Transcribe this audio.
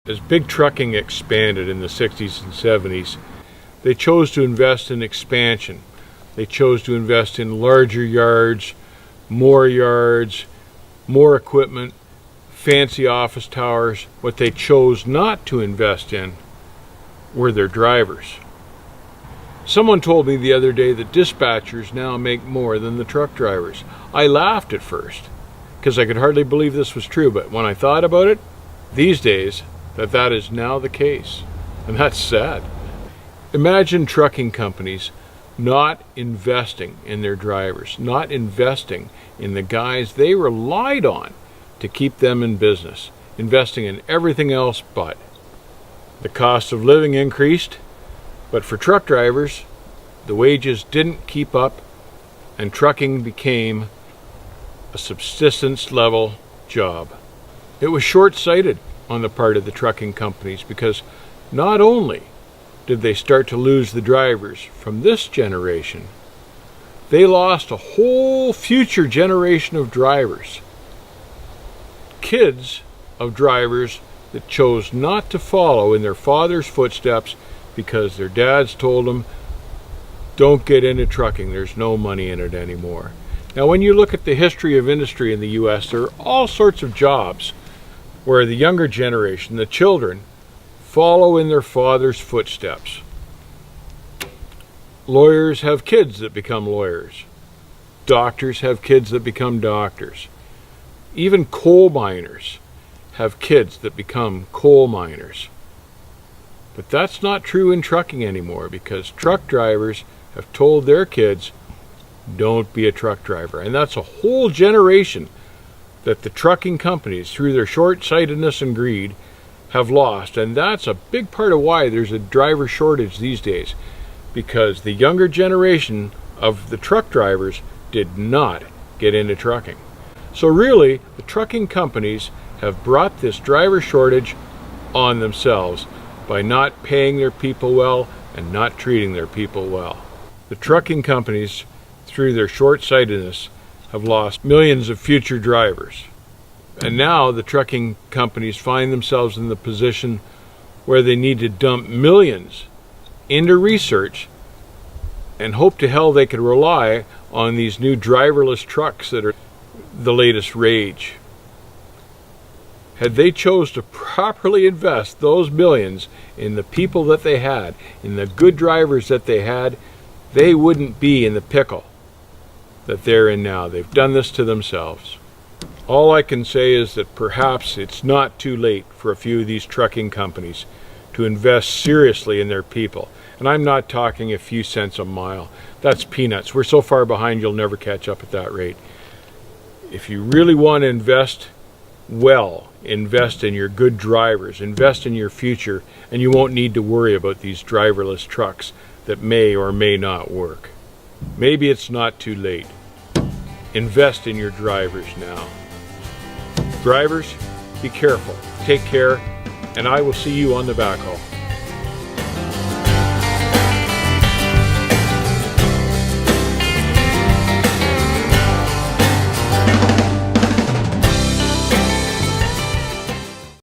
As big trucking expanded in the 60s and 70s, they chose to invest in expansion. They chose to invest in larger yards, more equipment, fancy office towers. What they chose not to invest in were their drivers. Someone told me the other day that dispatchers now make more than the truck drivers. I laughed at first because I could hardly believe this was true, but when I thought about it, these days, that is now the case. And that's sad. Imagine trucking companies not investing in their drivers, not investing in the guys they relied on to keep them in business, investing in everything else but. The cost of living increased, but for truck drivers, the wages didn't keep up, and trucking became a subsistence level job. It was short-sighted on the part of the trucking companies because not only did they start to lose the drivers from this generation, they lost a whole future generation of drivers. Kids of drivers that chose not to follow in their father's footsteps because their dads told them, don't get into trucking, there's no money in it anymore. Now, when you look at the history of industry in the US, there are all sorts of jobs where the younger generation, the children, follow in their father's footsteps. Lawyers have kids that become lawyers. Doctors have kids that become doctors. Even coal miners have kids that become coal miners. But that's not true in trucking anymore because truck drivers have told their kids, don't be a truck driver. And that's a whole generation that the trucking companies, through their short-sightedness and greed, have lost. And that's a big part of why there's a driver shortage these days, because the younger generation of the truck drivers did not get into trucking. So really, the trucking companies have brought this driver shortage on themselves by not paying their people well and not treating their people well. The trucking companies, through their short-sightedness, have lost millions of future drivers. And now the trucking companies find themselves in the position where they need to dump millions into research and hope to hell they could rely on these new driverless trucks that are the latest rage. Had they chose to properly invest those millions in the people that they had, in the good drivers that they had, they wouldn't be in the pickle that they're in now. They've done this to themselves. All I can say is that perhaps it's not too late for a few of these trucking companies to invest seriously in their people. And I'm not talking a few cents a mile. That's peanuts. We're so far behind you'll never catch up at that rate. If you really want to invest well, invest in your good drivers, invest in your future, and you won't need to worry about these driverless trucks that may or may not work. Maybe it's not too late. Invest in your drivers now. Drivers, be careful, take care, and I will see you on the backhaul.